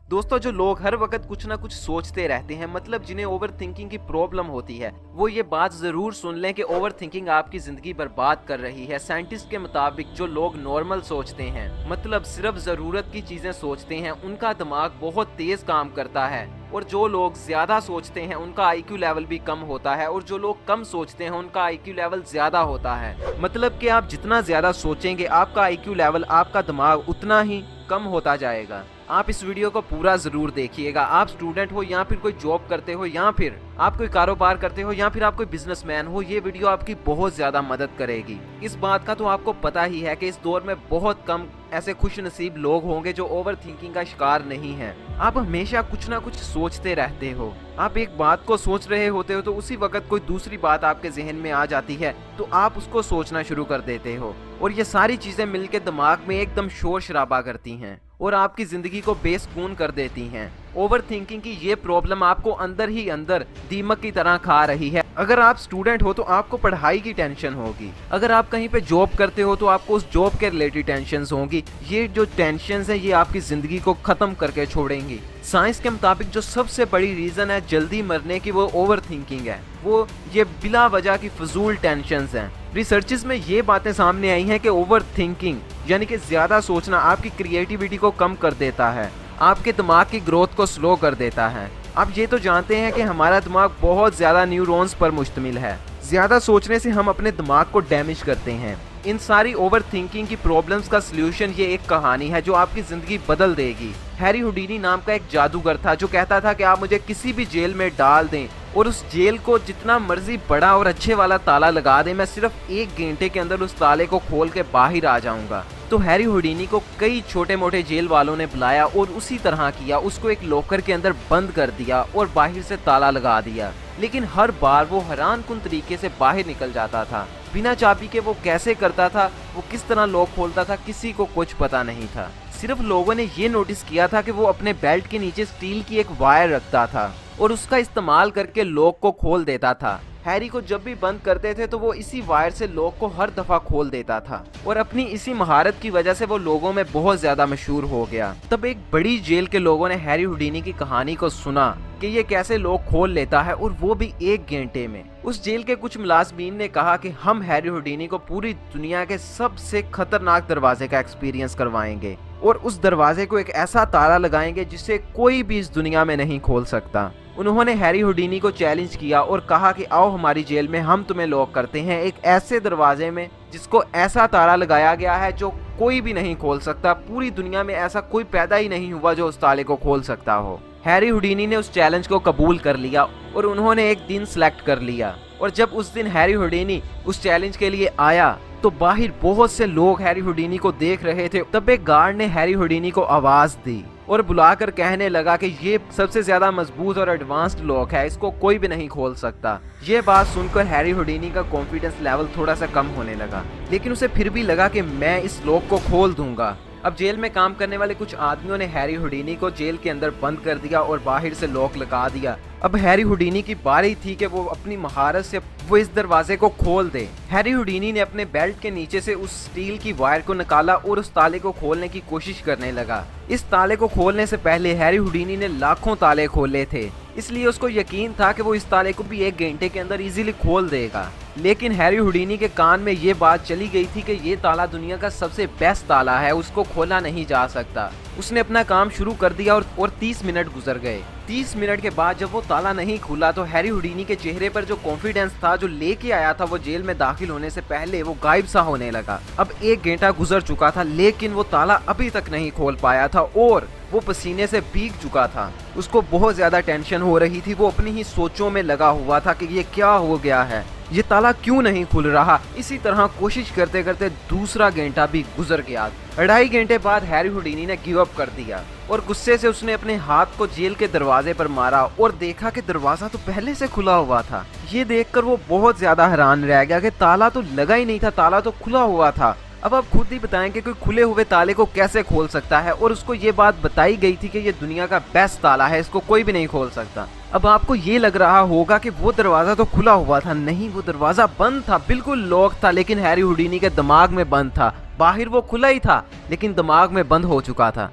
दोस्तों, जो लोग हर वक्त कुछ ना कुछ सोचते रहते हैं, मतलब जिन्हें ओवर थिंकिंग की प्रॉब्लम होती है, वो ये बात जरूर सुन लें कि ओवर थिंकिंग आपकी जिंदगी बर्बाद कर रही है। साइंटिस्ट के मुताबिक जो लोग नॉर्मल सोचते हैं, मतलब सिर्फ जरूरत की चीजें सोचते हैं, उनका दिमाग बहुत तेज काम करता है। और जो लोग ज्यादा सोचते हैं उनका आईक्यू लेवल भी कम होता है, और जो लोग कम सोचते हैं उनका आईक्यू लेवल ज्यादा होता है। मतलब कि आप जितना ज्यादा सोचेंगे आपका आईक्यू लेवल, आपका दिमाग उतना ही कम होता जाएगा। आप इस वीडियो को पूरा जरूर देखिएगा। आप स्टूडेंट हो या फिर कोई जॉब करते हो या फिर आप कोई कारोबार करते हो या फिर आप कोई बिजनेसमैन हो, ये वीडियो आपकी बहुत ज्यादा मदद करेगी। इस बात का तो आपको पता ही है कि इस दौर में बहुत कम ऐसे खुश नसीब लोग होंगे जो ओवर थिंकिंग का शिकार नहीं हैं। आप हमेशा कुछ ना कुछ सोचते रहते हो। आप एक बात को सोच रहे होते हो तो उसी वक्त कोई दूसरी बात आपके जहन में आ जाती है, तो आप उसको सोचना शुरू कर देते हो, और ये सारी चीजें मिलकर दिमाग में एकदम शोर शराबा करती हैं और आपकी जिंदगी को बेसुकून कर देती हैं। ओवर थिंकिंग की ये प्रॉब्लम आपको अंदर ही अंदर दीमक की तरह खा रही है। अगर आप स्टूडेंट हो तो आपको पढ़ाई की टेंशन होगी, अगर आप कहीं पे जॉब करते हो तो आपको उस जॉब के रिलेटेड टेंशन होंगी। ये जो टेंशन है ये आपकी जिंदगी को खत्म करके छोड़ेंगी। साइंस के मुताबिक जो सबसे बड़ी रीजन है जल्दी मरने की, वो ओवर थिंकिंग है। वो ये बिला वजह की फजूल टेंशन हैं। रिसर्चेस में ये बातें सामने आई हैं कि ओवर थिंकिंग यानी कि ज्यादा सोचना आपकी क्रिएटिविटी को कम कर देता है, आपके दिमाग की ग्रोथ को स्लो कर देता है। आप ये तो जानते हैं कि हमारा दिमाग बहुत ज्यादा न्यूरॉन्स पर मुश्तमिल है। ज्यादा सोचने से हम अपने दिमाग को डैमेज करते हैं। इन सारी ओवर थिंकिंग की प्रॉब्लम्स का सलूशन ये एक कहानी है जो आपकी जिंदगी बदल देगी। हैरी हुडीनी नाम का एक जादूगर था जो कहता था कि आप मुझे किसी भी जेल में डाल दें और उस जेल को जितना मर्जी बड़ा और अच्छे वाला ताला लगा दें, मैं सिर्फ 1 घंटे के अंदर उस ताले को खोल के बाहर आ जाऊंगा। तो हैरी हुडीनी को कई छोटे मोटे जेल वालों ने बुलाया और उसी तरह किया। उसको एक लॉकर के अंदर बंद कर दिया और बाहर से ताला लगा दिया, लेकिन हर बार वो हैरानकुन तरीके से बाहर निकल जाता था। बिना चाबी के वो कैसे करता था, वो किस तरह लॉक खोलता था, किसी को कुछ पता नहीं था। सिर्फ लोगों ने ये नोटिस किया था कि वो अपने बेल्ट के नीचे स्टील की एक वायर रखता था और उसका इस्तेमाल करके लॉक को खोल देता था। हैरी को जब भी बंद करते थे तो वो इसी वायर से लॉक को हर दफा खोल देता था, और अपनी इसी महारत की वजह से वो लोगों में बहुत ज्यादा मशहूर हो गया। तब एक बड़ी जेल के लोगों ने हैरी हुडीनी की कहानी को सुना कि ये कैसे लॉक खोल लेता है, और वो भी 1 घंटे में। उस जेल के कुछ मुलाजमीन ने कहा कि हम हैरी हुडीनी को पूरी दुनिया के सबसे खतरनाक दरवाजे का एक्सपीरियंस करवाएंगे और उस दरवाजे को एक ऐसा ताला लगाएंगे जिसे कोई भी इस दुनिया में नहीं खोल सकता। उन्होंने हैरी हुडीनी को चैलेंज किया और कहा कि आओ हमारी जेल में, हम तुम्हें लॉक करते हैं एक ऐसे दरवाजे में जिसको ऐसा ताला लगाया गया है जो कोई भी नहीं खोल सकता। पूरी दुनिया में ऐसा कोई पैदा ही नहीं हुआ जो उस ताले को खोल सकता हो। हैरी हुडीनी ने उस चैलेंज को कबूल कर लिया और उन्होंने एक दिन सिलेक्ट कर लिया, और जब उस दिन हैरी हुडीनी उस चैलेंज के लिए आया तो बाहर बहुत से लोग हैरी हुडीनी को देख रहे थे। तब एक गार्ड ने हैरी हुडीनी को आवाज दी और बुलाकर कहने लगा कि ये सबसे ज्यादा मजबूत और एडवांस्ड लॉक है, इसको कोई भी नहीं खोल सकता। ये बात सुनकर हैरी हुडीनी का कॉन्फिडेंस लेवल थोड़ा सा कम होने लगा, लेकिन उसे फिर भी लगा कि मैं इस लॉक को खोल दूंगा। अब जेल में काम करने वाले कुछ आदमियों ने हैरी हुडीनी को जेल के अंदर बंद कर दिया और बाहर से लॉक लगा दिया। अब हैरी हुडीनी की बारी थी कि वो अपनी महारत से वो इस दरवाजे को खोल दे। हैरी हुडीनी ने अपने बेल्ट के नीचे से उस स्टील की वायर को निकाला और उस ताले को खोलने की कोशिश करने लगा। इस ताले को खोलने से पहले हैरी हुडीनी ने लाखों ताले खोले थे, इसलिए उसको यकीन था कि वो इस ताले को भी 1 घंटे के अंदर इजीली खोल देगा। लेकिन हैरी हुडीनी के कान में ये बात चली गई थी कि ये ताला दुनिया का सबसे बेस्ट ताला है, उसको खोला नहीं जा सकता। उसने अपना काम शुरू कर दिया और 30 मिनट गुजर गए। 30 मिनट के बाद जब वो ताला नहीं खुला तो हैरी हुडीनी के चेहरे पर जो कॉन्फिडेंस था जो लेके आया था वो जेल में दाखिल होने से पहले, वो गायब सा होने लगा। अब 1 घंटा गुजर चुका था लेकिन वो ताला अभी तक नहीं खोल पाया था और वो पसीने से भीग चुका था। उसको बहुत ज्यादा टेंशन हो रही थी। वो अपनी ही सोचों में लगा हुआ था कि ये क्या हो गया है, ये ताला क्यों नहीं खुल रहा। इसी तरह कोशिश करते करते दूसरा घंटा भी गुजर गया। 2.5 घंटे बाद हैरी हुडीनी ने गिव अप कर दिया और गुस्से से उसने अपने हाथ को जेल के दरवाजे पर मारा और देखा कि दरवाजा तो पहले से खुला हुआ था। ये देखकर वो बहुत ज्यादा हैरान रह गया कि ताला तो लगा ही नहीं था, ताला तो खुला हुआ था। अब आप खुद ही बताएं कि कोई खुले हुए ताले को कैसे खोल सकता है, और उसको ये बात बताई गई थी कि ये दुनिया का बेस्ट ताला है, इसको कोई भी नहीं खोल सकता। अब आपको ये लग रहा होगा कि वो दरवाजा तो खुला हुआ था। नहीं, वो दरवाजा बंद था, बिल्कुल लॉक था, लेकिन हैरी हुडीनी के दिमाग में बंद था। बाहर वो खुला ही था लेकिन दिमाग में बंद हो चुका था।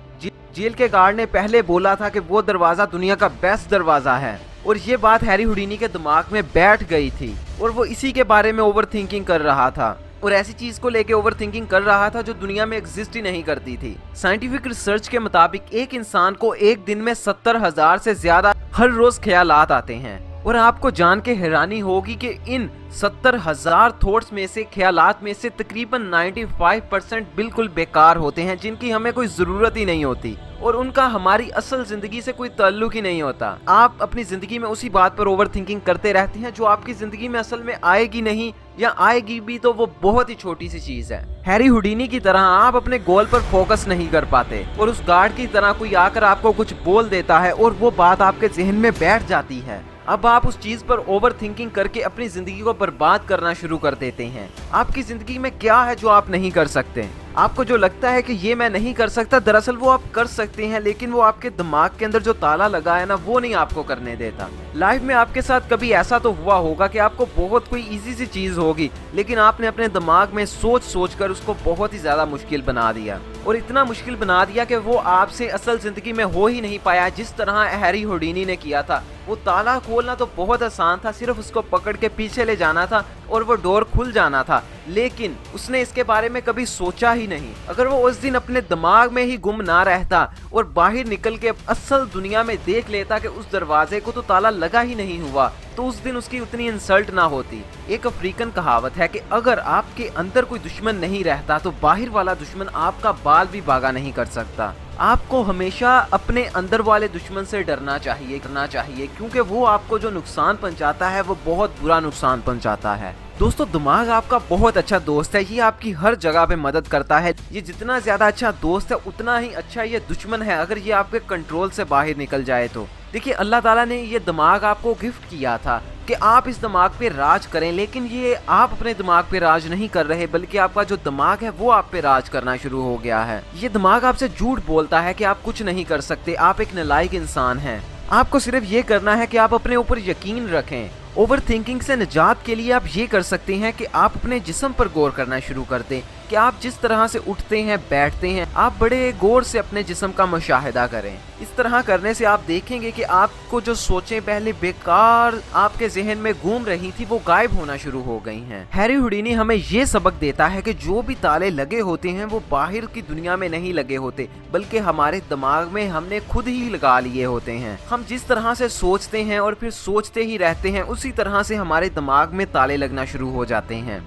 जेल के गार्ड ने पहले बोला था कि वो दरवाजा दुनिया का बेस्ट दरवाजा है, और ये बात हैरी हुडीनी के दिमाग में बैठ गई थी और वो इसी के बारे में ओवर थिंकिंग कर रहा था और ऐसी चीज को लेके ओवर थिंकिंग कर रहा था जो दुनिया में एग्जिस्ट ही नहीं करती थी। साइंटिफिक रिसर्च के मुताबिक एक इंसान को एक दिन में 70,000 से ज्यादा हर रोज ख्यालात आते हैं, और आपको जान के हैरानी होगी कि इन 70,000 थॉट्स में से, ख्यालात में से तकरीबन 95% बिल्कुल बेकार होते हैं, जिनकी हमें कोई जरूरत ही नहीं होती और उनका हमारी असल जिंदगी से कोई ताल्लुक ही नहीं होता। आप अपनी जिंदगी में उसी बात पर ओवर थिंकिंग करते रहते हैं जो आपकी जिंदगी में असल में आएगी नहीं, या आएगी भी तो वो बहुत ही छोटी सी चीज है। हैरी हुडीनी की तरह आप अपने गोल पर फोकस नहीं कर पाते और उस गार्ड की तरह कोई आकर आपको कुछ बोल देता है और वो बात आपके जहन में बैठ जाती है। अब आप उस चीज पर ओवर थिंकिंग करके अपनी जिंदगी को बर्बाद करना शुरू कर देते हैं। आपकी जिंदगी में क्या है जो आप नहीं कर सकते? आपको जो लगता है कि ये मैं नहीं कर सकता, दरअसल वो आप कर सकते हैं, लेकिन वो आपके दिमाग के अंदर जो ताला लगा है ना, वो नहीं आपको करने देता। लाइफ में आपके साथ कभी ऐसा तो हुआ होगा कि आपको बहुत कोई इजी सी चीज होगी, लेकिन आपने अपने दिमाग में सोच सोच कर उसको बहुत ही ज्यादा मुश्किल बना दिया, और इतना मुश्किल बना दिया कि वो आपसे असल जिंदगी में हो ही नहीं पाया जिस तरह हैरी हुडीनी ने किया था। वो ताला खोलना तो बहुत आसान था, सिर्फ उसको पकड़ के पीछे ले जाना था और वो डोर खुल जाना था, लेकिन उसने इसके बारे में कभी सोचा ही नहीं। अगर वो उस दिन अपने दिमाग में ही गुम ना रहता और बाहर निकल के असल दुनिया में देख लेता कि उस दरवाजे को तो ताला लगा ही नहीं हुआ, तो उस दिन उसकी उतनी इंसल्ट ना होती। एक अफ्रीकन कहावत है कि अगर आपके अंदर कोई दुश्मन नहीं रहता तो बाहर वाला दुश्मन आपका बाल भी बागा नहीं कर सकता। आपको हमेशा अपने अंदर वाले दुश्मन से डरना चाहिए, क्योंकि वो आपको जो नुकसान पहुंचाता है वो बहुत बुरा नुकसान पहुंचाता है। दोस्तों, दिमाग आपका बहुत अच्छा दोस्त है, ये आपकी हर जगह पे मदद करता है। ये जितना ज्यादा अच्छा दोस्त है उतना ही अच्छा ये दुश्मन है अगर ये आपके कंट्रोल से बाहर निकल जाए तो। देखिए, अल्लाह ताला ने ये दिमाग आपको गिफ्ट किया था कि आप इस दिमाग पे राज करें, लेकिन ये आप अपने दिमाग पे राज नहीं कर रहे, बल्कि आपका जो दिमाग है वो आप पे राज करना शुरू हो गया है। ये दिमाग आपसे झूठ बोलता है कि आप कुछ नहीं कर सकते, आप एक नालायक इंसान हैं। आपको सिर्फ ये करना है कि आप अपने ऊपर यकीन रखें। ओवर थिंकिंग से निजात के लिए आप ये कर सकते हैं कि आप अपने जिस्म पर गौर करना शुरू कर दें कि आप जिस तरह से उठते हैं, बैठते हैं, आप बड़े गौर से अपने जिस्म का मुशाहिदा करें। इस तरह करने से आप देखेंगे कि आपको जो सोचें पहले बेकार आपके जहन में घूम रही थी वो गायब होना शुरू हो गई हैं। हैरी हुडीनी हमें ये सबक देता है कि जो भी ताले लगे होते हैं वो बाहर की दुनिया में नहीं लगे होते, बल्कि हमारे दिमाग में हमने खुद ही लगा लिए होते हैं। हम जिस तरह से सोचते हैं और फिर सोचते ही रहते हैं, उसी तरह से हमारे दिमाग में ताले लगना शुरू हो जाते हैं।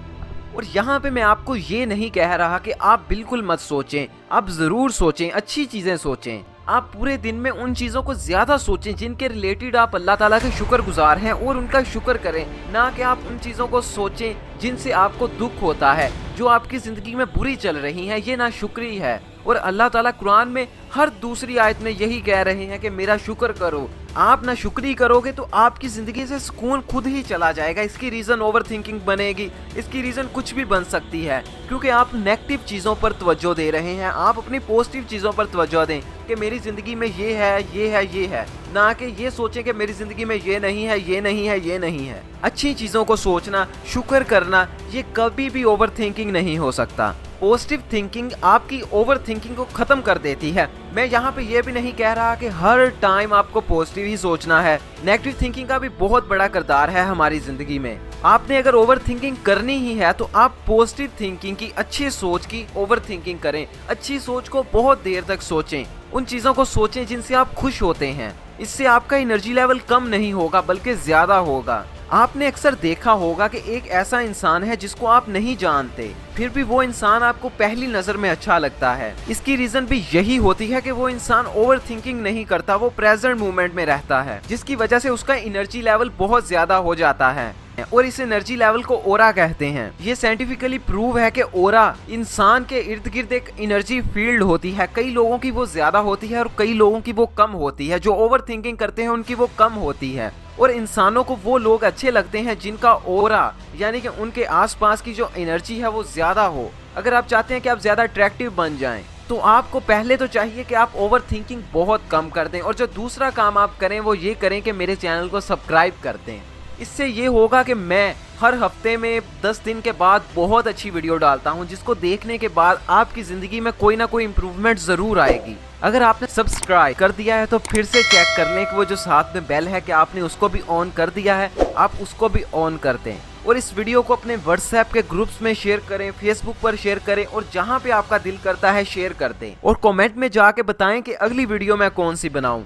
और यहाँ पे मैं आपको ये नहीं कह रहा कि आप बिल्कुल मत सोचें, आप जरूर सोचें, अच्छी चीजें सोचें। आप पूरे दिन में उन चीजों को ज्यादा सोचें जिनके रिलेटेड आप अल्लाह ताला के शुक्रगुजार हैं और उनका शुक्र करें, ना कि आप उन चीजों को सोचें जिनसे आपको दुख होता है, जो आपकी जिंदगी में बुरी चल रही हैं। ये नाशुक्री है। और अल्लाह ताला कुरान में हर दूसरी आयत में यही कह रहे हैं कि मेरा शुक्र करो। आप ना शुक्री करोगे तो आपकी जिंदगी से सुकून खुद ही चला जाएगा। इसकी रीजन ओवर थिंकिंग बनेगी, इसकी रीजन कुछ भी बन सकती है, क्योंकि आप नेगेटिव चीजों पर तवज्जो दे रहे हैं। आप अपनी पॉजिटिव चीजों पर तवज्जो दें कि मेरी जिंदगी में ये है, ये है, ये है, ना कि ये सोचें कि मेरी जिंदगी में ये नहीं है, ये नहीं है, ये नहीं है। अच्छी चीजों को सोचना, शुक्र करना, ये कभी भी ओवर थिंकिंग नहीं हो सकता। पॉजिटिव थिंकिंग आपकी ओवर थिंकिंग को खत्म कर देती है। मैं यहाँ पे ये भी नहीं कह रहा कि हर टाइम आपको पॉजिटिव ही सोचना है। नेगेटिव थिंकिंग का भी बहुत बड़ा किरदार है हमारी जिंदगी में। आपने अगर ओवर थिंकिंग करनी ही है तो आप पॉजिटिव थिंकिंग की, अच्छी सोच की ओवर थिंकिंग करें। अच्छी सोच को बहुत देर तक सोचें, उन चीजों को सोचें जिनसे आप खुश होते हैं। इससे आपका एनर्जी लेवल कम नहीं होगा बल्कि ज्यादा होगा। आपने अक्सर देखा होगा कि एक ऐसा इंसान है जिसको आप नहीं जानते, फिर भी वो इंसान आपको पहली नजर में अच्छा लगता है। इसकी रीजन भी यही होती है कि वो इंसान ओवर थिंकिंग नहीं करता, वो प्रेजेंट मोमेंट में रहता है, जिसकी वजह से उसका एनर्जी लेवल बहुत ज्यादा हो जाता है और इस एनर्जी लेवल को ओरा कहते हैं। ये साइंटिफिकली प्रूव है कि ओरा इंसान के इर्द गिर्द एक एनर्जी फील्ड होती है। कई लोगों की वो ज्यादा होती है और कई लोगों की वो कम होती है। जो ओवर थिंकिंग करते हैं उनकी वो कम होती है और इंसानों को वो लोग अच्छे लगते हैं जिनका ओरा यानी कि उनके आसपास की जो एनर्जी है वो ज्यादा हो। अगर आप चाहते हैं कि आप ज्यादा अट्रैक्टिव बन जाएं तो आपको पहले तो चाहिए कि आप ओवर थिंकिंग बहुत कम कर दें, और जो दूसरा काम आप करें वो ये करें कि मेरे चैनल को सब्सक्राइब कर दें। इससे ये होगा कि मैं हर हफ्ते में 10 दिन के बाद बहुत अच्छी वीडियो डालता हूं, जिसको देखने के बाद आपकी ज़िंदगी में कोई ना कोई इम्प्रूवमेंट ज़रूर आएगी। अगर आपने सब्सक्राइब कर दिया है तो फिर से चेक कर लें कि वो जो साथ में बेल है कि आपने उसको भी ऑन कर दिया है, आप उसको भी ऑन कर दें। और इस वीडियो को अपने व्हाट्सएप के ग्रुप्स में शेयर करें, फेसबुक पर शेयर करें और जहां पे आपका दिल करता है शेयर कर दें। और कमेंट में जाके बताएं कि अगली वीडियो मैं कौन सी बनाऊं।